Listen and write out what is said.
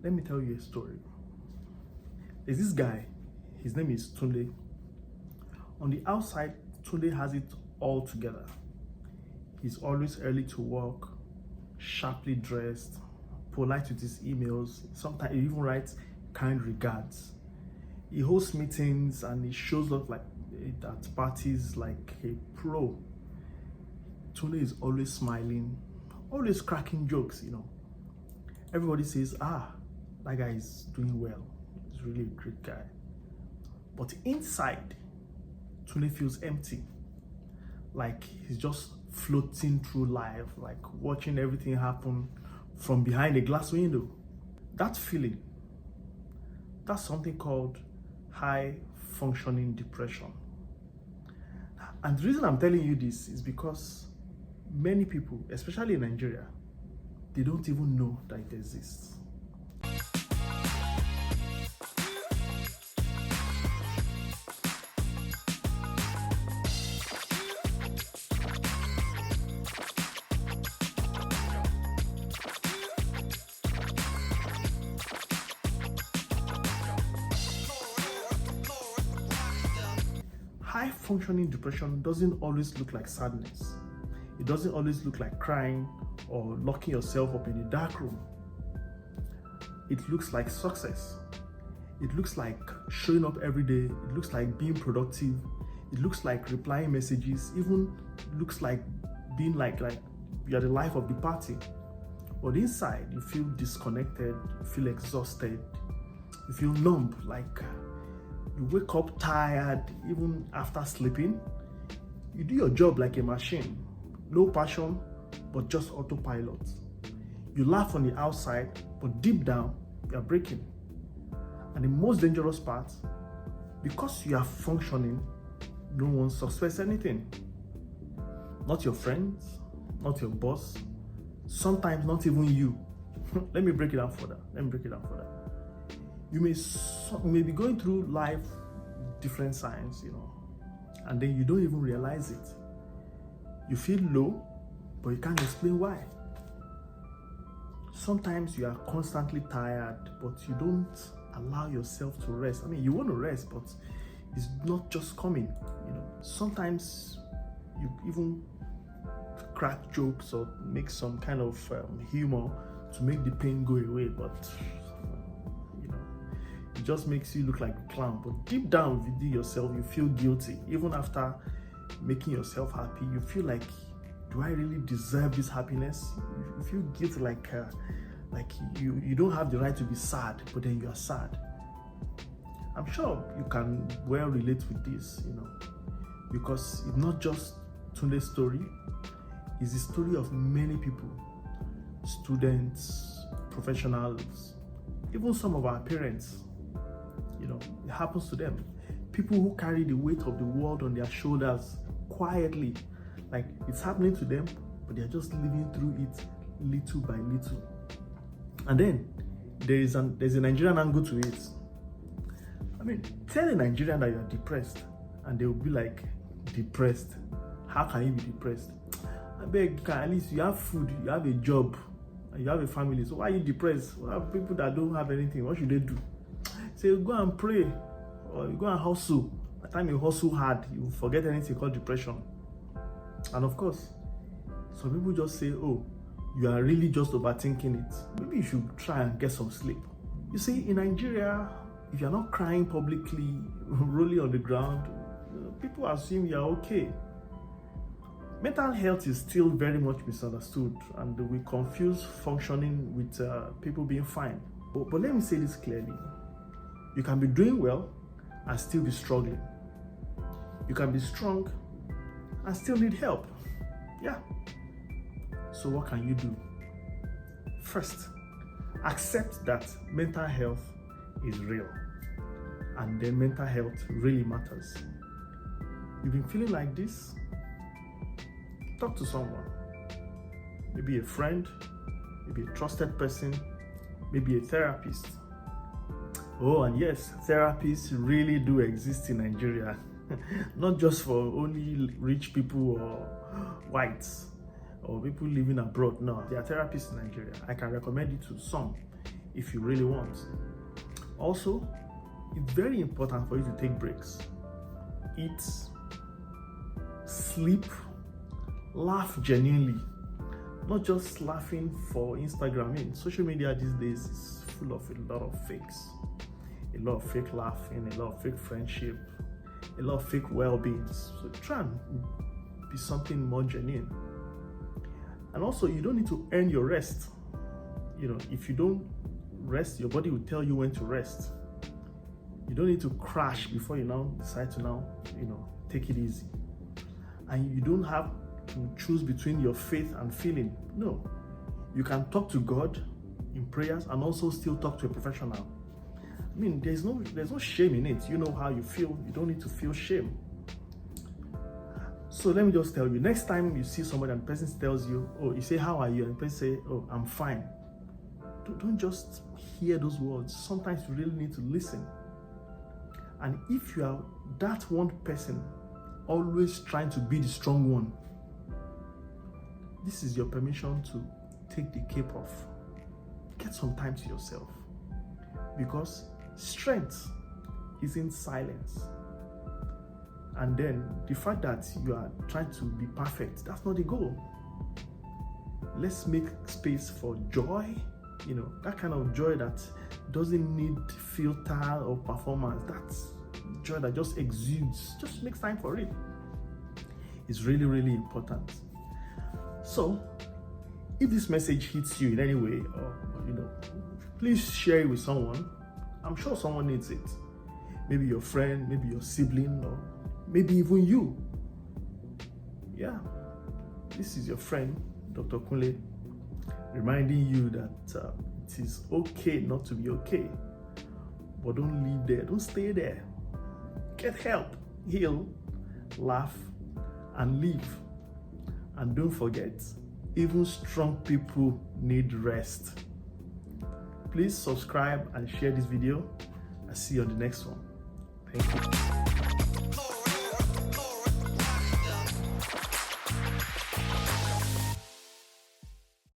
Let me tell you a story. There's this guy, his name is Tunde. On the outside, Tunde has it all together. He's always early to work, sharply dressed, polite with his emails. Sometimes he even writes kind regards. He hosts meetings and he shows up like at parties like a pro. Tunde is always smiling, always cracking jokes. Everybody says, that guy is doing well. He's really a great guy. But inside, Tunde feels empty. Like he's just floating through life, like watching everything happen from behind a glass window. That feeling, that's something called high functioning depression. And the reason I'm telling you this is because many people, especially in Nigeria, they don't even know that it exists. High functioning depression doesn't always look like sadness. It doesn't always look like crying or locking yourself up in a dark room. It looks like success. It looks like showing up every day. It looks like being productive. It looks like replying messages. Even looks like being like you're the life of the party. But inside, you feel disconnected, you feel exhausted, you feel numb, like you wake up tired even after sleeping. You do your job like a machine. No passion, but just autopilot. You laugh on the outside, but deep down, you're breaking. And the most dangerous part, because you are functioning, no one suspects anything. Not your friends, not your boss, sometimes not even you. Let me break it down further. You may be going through life different signs, and then you don't even realize it. You feel low, but you can't explain why. Sometimes you are constantly tired, but you don't allow yourself to rest. You want to rest, but it's not just coming. Sometimes you even crack jokes or make some kind of humor to make the pain go away, but it just makes you look like a clown. But deep down within yourself, you feel guilty. Even after making yourself happy, you feel like, do I really deserve this happiness? You feel guilty, like you don't have the right to be sad, but then you are sad. I'm sure you can well relate with this, because it's not just Tunde's story, it's the story of many people, students, professionals, even some of our parents. It happens to them. People who carry the weight of the world on their shoulders quietly, like it's happening to them, but they're just living through it little by little. And then there's a Nigerian angle to it. Tell a Nigerian that you're depressed, and they will be like, depressed? How can you be depressed? I beg, at least you have food, you have a job, and you have a family. So why are you depressed? What are people that don't have anything? What should they do? Say, you go and pray, or you go and hustle. By the time you hustle hard, you forget anything called depression. And of course, some people just say, oh, you are really just overthinking it. Maybe you should try and get some sleep. You see, in Nigeria, if you're not crying publicly, rolling on the ground, people assume you're okay. Mental health is still very much misunderstood, and we confuse functioning with people being fine. But let me say this clearly. You can be doing well and still be struggling. You can be strong and still need help. Yeah. So what can you do? First, accept that mental health is real, and then mental health really matters. You've been feeling like this? Talk to someone. Maybe a friend, maybe a trusted person, maybe a therapist. Oh, and yes, therapists really do exist in Nigeria. Not just for only rich people or whites or people living abroad. No, there are therapists in Nigeria. I can recommend you to some if you really want. Also, it's very important for you to take breaks. Eat, sleep, laugh genuinely. Not just laughing for Instagram. I mean, social media these days is full of a lot of fakes. A lot of fake laughing, a lot of fake friendship, a lot of fake well-being. So try and be something more genuine. And also, you don't need to earn your rest. If you don't rest, your body will tell you when to rest. You don't need to crash before you now decide to take it easy. And you don't have to choose between your faith and feeling. No, you can talk to God in prayers and also still talk to a professional. I mean, there's no shame in it. You know how you feel. You don't need to feel shame. So let me just tell you, next time you see somebody and the person tells you, oh, you say, how are you? And the person say, oh, I'm fine. Don't just hear those words. Sometimes you really need to listen. And if you are that one person always trying to be the strong one, this is your permission to take the cape off. Get some time to yourself. Because strength is in silence. And then the fact that you are trying to be perfect, that's not the goal. Let's make space for joy, that kind of joy that doesn't need filter or performance. That's joy that just exudes. Just make time for it. It's really, really important. So, if this message hits you in any way, or please share it with someone. I'm sure someone needs it. Maybe your friend, maybe your sibling, or maybe even you. Yeah, this is your friend, Dr. Kunle, reminding you that it is okay not to be okay. But don't live there. Don't stay there. Get help, heal, laugh, and live. And don't forget, even strong people need rest. Please subscribe and share this video. I'll see you on the next one. Thank you.